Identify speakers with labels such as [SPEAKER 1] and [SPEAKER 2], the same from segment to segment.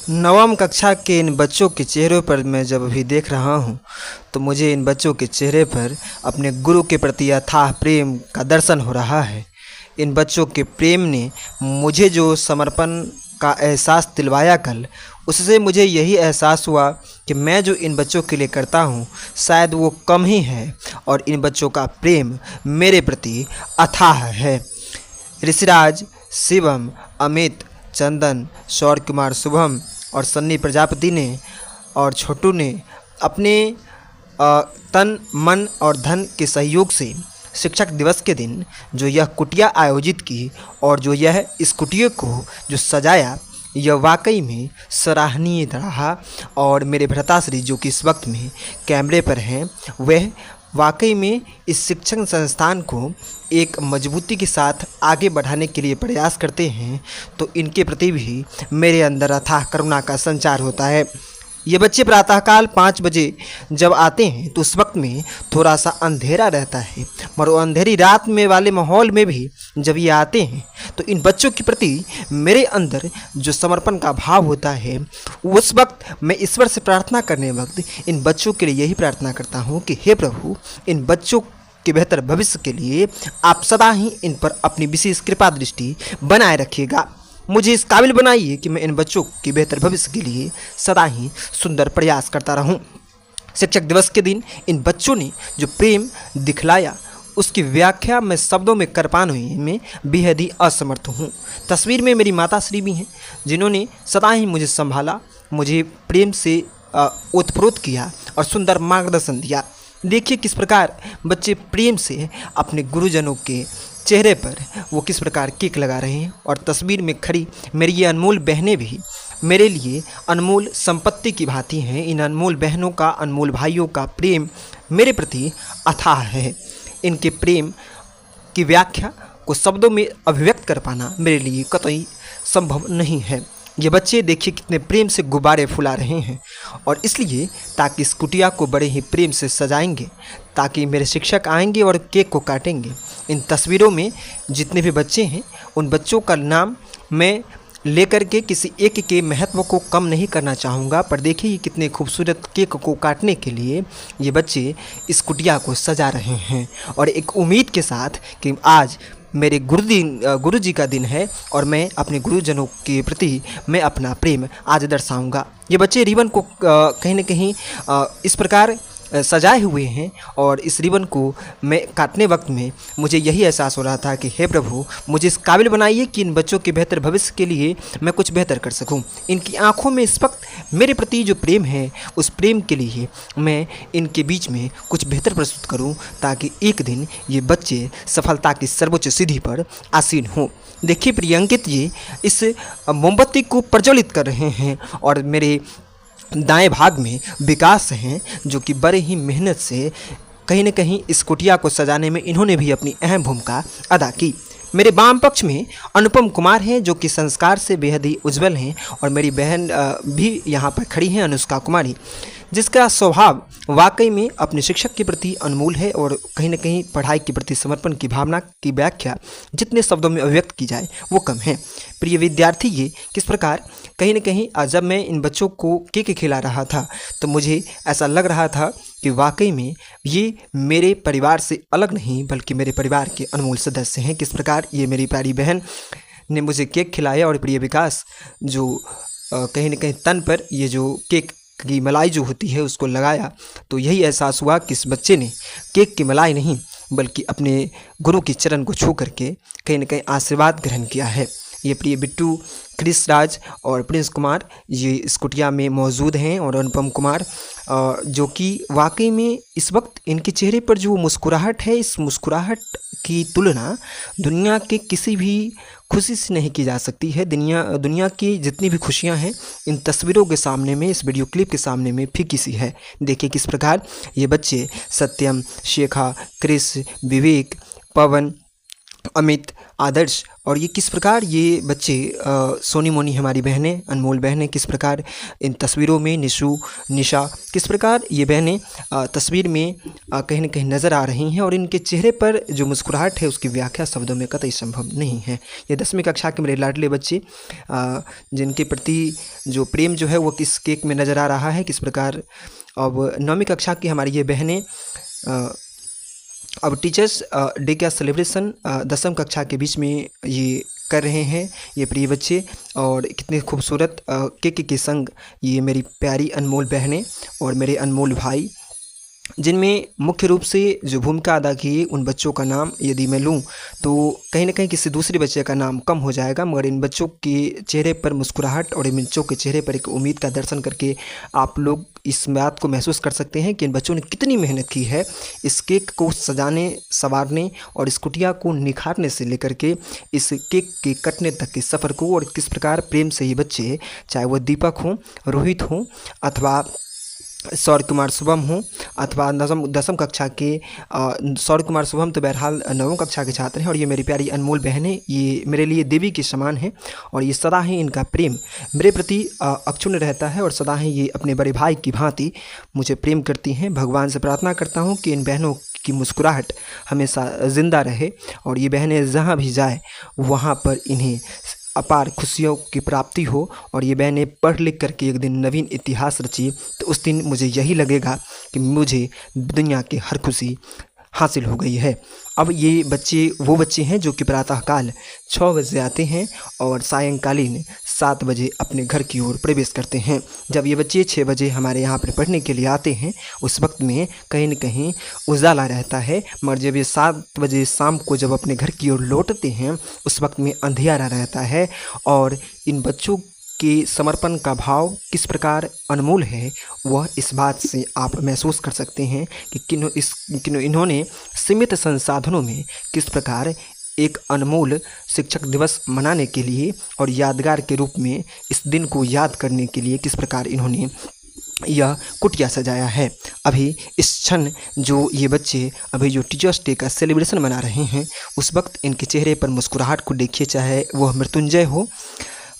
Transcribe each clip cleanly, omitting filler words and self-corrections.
[SPEAKER 1] नवम कक्षा के इन बच्चों के चेहरों पर मैं जब अभी देख रहा हूँ तो मुझे इन बच्चों के चेहरे पर अपने गुरु के प्रति अथाह प्रेम का दर्शन हो रहा है। इन बच्चों के प्रेम ने मुझे जो समर्पण का एहसास दिलवाया कल, उससे मुझे यही एहसास हुआ कि मैं जो इन बच्चों के लिए करता हूँ शायद वो कम ही है और इन बच्चों का प्रेम मेरे प्रति अथाह है। ऋषिराज, शिवम, अमित, चंदन, शौर्य कुमार, शुभम और सन्नी प्रजापति ने और छोटू ने अपने तन, मन और धन के सहयोग से शिक्षक दिवस के दिन जो यह कुटिया आयोजित की और जो यह इस कुटिया को जो सजाया, यह वाकई में सराहनीय रहा। और मेरे भ्राताश्री जो कि इस वक्त में कैमरे पर हैं, वह वाकई में इस शिक्षण संस्थान को एक मजबूती के साथ आगे बढ़ाने के लिए प्रयास करते हैं, तो इनके प्रति भी मेरे अंदर अथाह करुणा का संचार होता है। ये बच्चे प्रातःकाल 5 बजे जब आते हैं तो उस वक्त में थोड़ा सा अंधेरा रहता है, मगर वो अंधेरी रात में वाले माहौल में भी जब ये आते हैं तो इन बच्चों के प्रति मेरे अंदर जो समर्पण का भाव होता है, उस वक्त मैं ईश्वर से प्रार्थना करने वक्त इन बच्चों के लिए यही प्रार्थना करता हूँ कि हे प्रभु, इन बच्चों के बेहतर भविष्य के लिए आप सदा ही इन पर अपनी विशेष कृपा दृष्टि बनाए रखिएगा। मुझे इस काबिल बनाइए कि मैं इन बच्चों के बेहतर भविष्य के लिए सदा ही सुंदर प्रयास करता रहूं। शिक्षक दिवस के दिन इन बच्चों ने जो प्रेम दिखलाया, उसकी व्याख्या मैं शब्दों में कर पाने में बेहद ही असमर्थ हूँ। तस्वीर में मेरी माताश्री भी हैं, जिन्होंने सदा ही मुझे संभाला, मुझे प्रेम से ओतप्रोत किया और सुंदर मार्गदर्शन दिया। देखिए किस प्रकार बच्चे प्रेम से अपने गुरुजनों के चेहरे पर वो किस प्रकार किक लगा रहे हैं। और तस्वीर में खड़ी मेरी ये अनमोल बहनें भी मेरे लिए अनमोल संपत्ति की भांति हैं। इन अनमोल बहनों का, अनमोल भाइयों का प्रेम मेरे प्रति अथाह है। इनके प्रेम की व्याख्या को शब्दों में अभिव्यक्त कर पाना मेरे लिए कतई संभव नहीं है। ये बच्चे देखिए कितने प्रेम से गुब्बारे फुला रहे हैं, और इसलिए ताकि इस कुटिया को बड़े ही प्रेम से सजाएंगे, ताकि मेरे शिक्षक आएंगे और केक को काटेंगे। इन तस्वीरों में जितने भी बच्चे हैं, उन बच्चों का नाम मैं लेकर के किसी एक के महत्व को कम नहीं करना चाहूँगा, पर देखिए कितने खूबसूरत केक को काटने के लिए ये बच्चे इस कुटिया को सजा रहे हैं, और एक उम्मीद के साथ कि आज मेरे गुरु जी का दिन है और मैं अपने गुरुजनों के प्रति मैं अपना प्रेम आज दर्शाऊंगा। ये बच्चे रिबन को कहीं न कहीं इस प्रकार सजाए हुए हैं, और इस रिबन को मैं काटने वक्त में मुझे यही एहसास हो रहा था कि हे प्रभु, मुझे इस काबिल बनाइए कि इन बच्चों के बेहतर भविष्य के लिए मैं कुछ बेहतर कर सकूं। इनकी आंखों में इस वक्त मेरे प्रति जो प्रेम है, उस प्रेम के लिए मैं इनके बीच में कुछ बेहतर प्रस्तुत करूं, ताकि एक दिन ये बच्चे सफलता की सर्वोच्च सीढ़ी पर आसीन हों। देखिए प्रियंकित जी इस मोमबत्ती को प्रज्वलित कर रहे हैं, और मेरे दाएं भाग में विकास हैं, जो कि बड़े ही मेहनत से कहीं न कहीं इस कुटिया को सजाने में इन्होंने भी अपनी अहम भूमिका अदा की। मेरे वाम पक्ष में अनुपम कुमार हैं, जो कि संस्कार से बेहद ही उज्जवल हैं, और मेरी बहन भी यहाँ पर खड़ी हैं, अनुष्का कुमारी, जिसका स्वभाव वाकई में अपने शिक्षक के प्रति अनमोल है, और कहीं न कहीं पढ़ाई के प्रति समर्पण की भावना की व्याख्या जितने शब्दों में अभिव्यक्त की जाए वो कम है। प्रिय विद्यार्थी, ये किस प्रकार कहीं न कहीं जब मैं इन बच्चों को केक खिला रहा था तो मुझे ऐसा लग रहा था कि वाकई में ये मेरे परिवार से अलग नहीं बल्कि मेरे परिवार के अनमोल सदस्य हैं। किस प्रकार ये मेरी प्यारी बहन ने मुझे केक खिलाया, और प्रिय विकास जो कहीं न कहीं तन पर ये जो केक की मलाई जो होती है उसको लगाया, तो यही एहसास हुआ कि इस बच्चे ने केक की मलाई नहीं बल्कि अपने गुरु के चरण को छू करके कहीं न कहीं आशीर्वाद ग्रहण किया है। ये प्रिय बिट्टू, क्रिस राज और प्रिंस कुमार ये इस कुटिया में मौजूद हैं, और अनुपम कुमार जो कि वाकई में इस वक्त इनके चेहरे पर जो मुस्कुराहट है, इस मुस्कुराहट की तुलना दुनिया के किसी भी खुशी से नहीं की जा सकती है। दुनिया की जितनी भी खुशियां हैं इन तस्वीरों के सामने में, इस वीडियो क्लिप के सामने में फीकी सी है। देखिए किस प्रकार ये बच्चे सत्यम, शेखा, क्रिस, विवेक, पवन अमित, आदर्श और ये किस प्रकार ये बच्चे सोनी मोनी हमारी बहनें, अनमोल बहनें किस प्रकार इन तस्वीरों में, निशु, निशा किस प्रकार ये बहनें तस्वीर में कहीं न कहीं नज़र आ रही हैं और इनके चेहरे पर जो मुस्कुराहट है उसकी व्याख्या शब्दों में कतई संभव नहीं है। ये 10वीं कक्षा के मेरे लाडले बच्चे जिनके प्रति जो प्रेम जो है वो किस केक में नज़र आ रहा है, किस प्रकार। अब 9वीं कक्षा की हमारी ये बहनें अब टीचर्स डे का सेलिब्रेशन 10वीं कक्षा के बीच में ये कर रहे हैं ये प्रिय बच्चे। और कितने खूबसूरत केक के संग ये मेरी प्यारी अनमोल बहनें और मेरे अनमोल भाई, जिनमें मुख्य रूप से जो भूमिका अदा की उन बच्चों का नाम यदि मैं लूँ तो कहीं ना कहीं किसी दूसरे बच्चे का नाम कम हो जाएगा, मगर इन बच्चों के चेहरे पर मुस्कुराहट और इन बच्चों के चेहरे पर एक उम्मीद का दर्शन करके आप लोग इस बात को महसूस कर सकते हैं कि इन बच्चों ने कितनी मेहनत की है इस केक को सजाने, संवारने और इस कुटिया को निखारने से लेकर के इस केक के कटने तक के सफ़र को, और किस प्रकार प्रेम से ये बच्चे, चाहे वो दीपक हों, रोहित हों अथवा सौर्य कुमार शुभम हो अथवा 10वीं कक्षा के सौर्य कुमार शुभम तो बहरहाल 9वीं कक्षा के छात्र हैं, और ये मेरी प्यारी अनमोल बहनें ये मेरे लिए देवी के समान हैं और ये सदा ही इनका प्रेम मेरे प्रति अक्षुण्ण रहता है और सदा ही ये अपने बड़े भाई की भांति मुझे प्रेम करती हैं। भगवान से प्रार्थना करता हूँ कि इन बहनों की मुस्कुराहट हमेशा ज़िंदा रहे और ये बहनें जहाँ भी जाए वहाँ पर इन्हें अपार खुशियों की प्राप्ति हो और ये बहनें पढ़ लिख करके एक दिन नवीन इतिहास रची तो उस दिन मुझे यही लगेगा कि मुझे दुनिया की हर खुशी हासिल हो गई है। अब ये बच्चे वो बच्चे हैं जो कि प्रातःकाल 6 बजे आते हैं और सायंकालीन 7 बजे अपने घर की ओर प्रवेश करते हैं। जब ये बच्चे 6 बजे हमारे यहाँ पर पढ़ने के लिए आते हैं उस वक्त में कहीं न कहीं उजाला रहता है, मगर जब ये 7 बजे शाम को जब अपने घर की ओर लौटते हैं उस वक्त में अंधियारा रहता है। और इन बच्चों कि समर्पण का भाव किस प्रकार अनमोल है वह इस बात से आप महसूस कर सकते हैं कि इन्होंने सीमित संसाधनों में किस प्रकार एक अनमोल शिक्षक दिवस मनाने के लिए और यादगार के रूप में इस दिन को याद करने के लिए किस प्रकार इन्होंने यह कुटिया सजाया है। अभी इस क्षण जो ये बच्चे अभी जो टीचर्स डे का सेलिब्रेशन मना रहे हैं उस वक्त इनके चेहरे पर मुस्कुराहट को देखिए, चाहे वह मृत्युंजय हो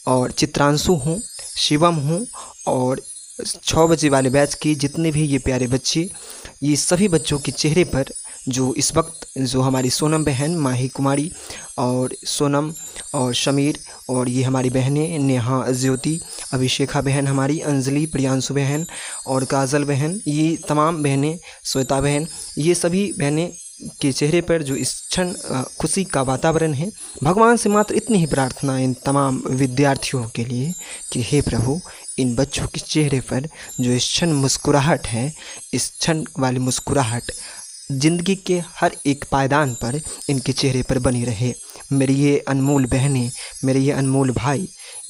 [SPEAKER 1] और चित्रांशु हों, शिवम हों और 6 बजे वाले बैच के जितने भी ये प्यारे बच्चे, ये सभी बच्चों के चेहरे पर जो इस वक्त जो हमारी सोनम बहन, माही कुमारी और सोनम और शमीर और ये हमारी बहनें नेहा, ज्योति, अभिषेका बहन हमारी, अंजलि, प्रियांशु बहन और काजल बहन, ये तमाम बहनें, श्वेता बहन, ये सभी बहनें के चेहरे पर जो इस क्षण खुशी का वातावरण है। भगवान से मात्र इतनी ही प्रार्थना इन तमाम विद्यार्थियों के लिए कि हे प्रभु इन बच्चों के चेहरे पर जो इस क्षण मुस्कुराहट है, इस क्षण वाली मुस्कुराहट ज़िंदगी के हर एक पायदान पर इनके चेहरे पर बनी रहे। मेरी ये अनमोल बहनें, मेरे ये अनमोल भाई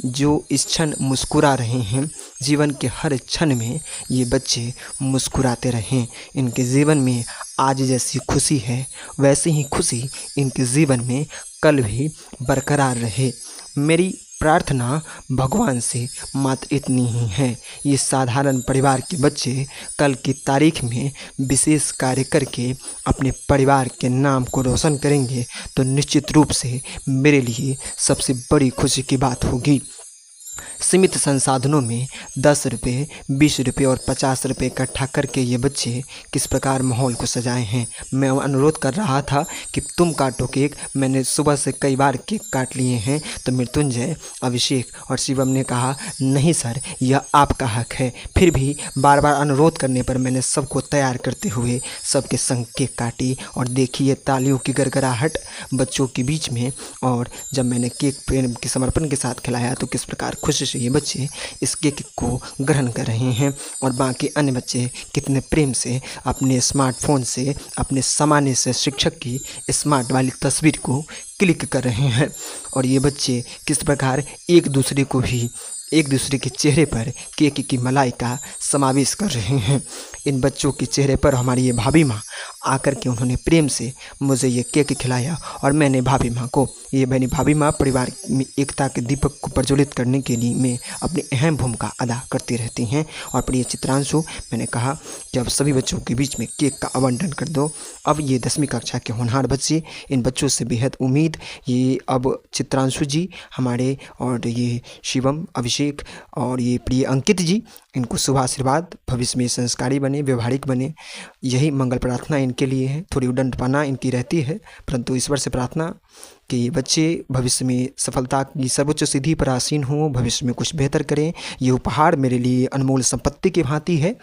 [SPEAKER 1] जो इस क्षण मुस्कुरा रहे हैं, जीवन के हर क्षण में ये बच्चे मुस्कुराते रहें। इनके जीवन में आज जैसी खुशी है वैसी ही खुशी इनके जीवन में कल भी बरकरार रहे। मेरी प्रार्थना भगवान से मात्र इतनी ही है। ये साधारण परिवार के बच्चे कल की तारीख में विशेष कार्य करके अपने परिवार के नाम को रोशन करेंगे तो निश्चित रूप से मेरे लिए सबसे बड़ी खुशी की बात होगी। सीमित संसाधनों में 10 रुपये, 20 रुपये और 50 रुपये इकट्ठा करके ये बच्चे किस प्रकार माहौल को सजाए हैं। मैं अनुरोध कर रहा था कि तुम काटो केक, मैंने सुबह से कई बार केक काट लिए हैं, तो मृत्युंजय, अभिषेक और शिवम ने कहा नहीं सर यह आपका हक है। फिर भी बार बार अनुरोध करने पर मैंने सबको तैयार करते हुए सबके संग केक काटी और देखिए तालियों की गड़गड़ाहट बच्चों के बीच में। और जब मैंने केक प्रेम के समर्पण के साथ खिलाया तो किस प्रकार खुशी से ये बच्चे इस केक को ग्रहण कर रहे हैं और बाकी अन्य बच्चे कितने प्रेम से अपने स्मार्टफोन से, अपने सामान्य से शिक्षक की स्मार्ट वाली तस्वीर को क्लिक कर रहे हैं। और ये बच्चे किस प्रकार एक दूसरे को भी एक दूसरे के चेहरे पर केक की मलाई का समावेश कर रहे हैं। इन बच्चों के चेहरे पर हमारी ये भाभी माँ आकर के उन्होंने प्रेम से मुझे ये केक खिलाया और मैंने भाभी माँ को, ये मैंने भाभी माँ परिवार में एकता के दीपक को प्रज्वलित करने के लिए में अपनी अहम भूमिका अदा करती रहती हैं। और प्रिय चित्रांशु, मैंने कहा कि अब सभी बच्चों के बीच में केक का आवंटन कर दो। अब ये 10वीं कक्षा के होनहार बच्चे, इन बच्चों से बेहद उम्मीद, ये अब चित्रांशु जी हमारे और ये शिवम, अभिषेक और ये प्रिय अंकित जी, इनको शुभ आशीर्वाद, भविष्य में संस्कारी बने, व्यवहारिक बने, यही मंगल प्रार्थना इनके लिए है। थोड़ी उद्दंडपना इनकी रहती है, परंतु ईश्वर से प्रार्थना कि ये बच्चे भविष्य में सफलता की सर्वोच्च सिद्धि पर आसीन हों, भविष्य में कुछ बेहतर करें। ये उपहार मेरे लिए अनमोल संपत्ति की भांति है,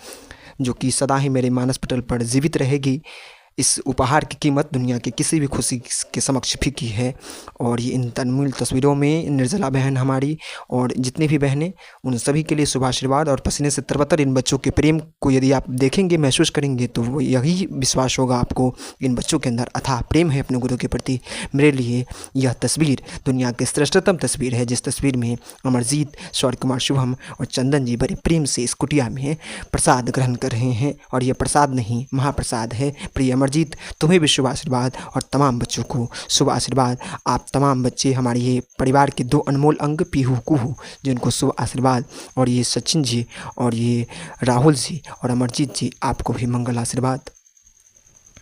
[SPEAKER 1] जो कि सदा ही मेरे मानस पटल पर जीवित रहेगी। इस उपहार की कीमत दुनिया की किसी भी खुशी के समक्ष फीकी है। और ये इन अनमोल तस्वीरों में निर्जला बहन हमारी और जितनी भी बहनें, उन सभी के लिए शुभ आशीर्वाद। और पसीने से तरबतर इन बच्चों के प्रेम को यदि आप देखेंगे, महसूस करेंगे, तो वो यही विश्वास होगा आपको, इन बच्चों के अंदर अथाह प्रेम है अपने गुरु के प्रति। मेरे लिए यह तस्वीर दुनिया की श्रेष्ठतम तस्वीर है, जिस तस्वीर में अमरजीत, शौर्य कुमार, शुभम और चंदन जी बड़े प्रेम से इस कुटिया में प्रसाद ग्रहण कर रहे हैं। और यह प्रसाद नहीं, महाप्रसाद है। प्रिय अमरजीत, तुम्हें भी शुभ आशीर्वाद और तमाम बच्चों को शुभ आशीर्वाद। आप तमाम बच्चे हमारे ये परिवार के 2 अनमोल अंग पीहू कुहू, जिनको शुभ आशीर्वाद। और ये सचिन जी और ये राहुल जी और अमरजीत जी, आपको भी मंगल आशीर्वाद।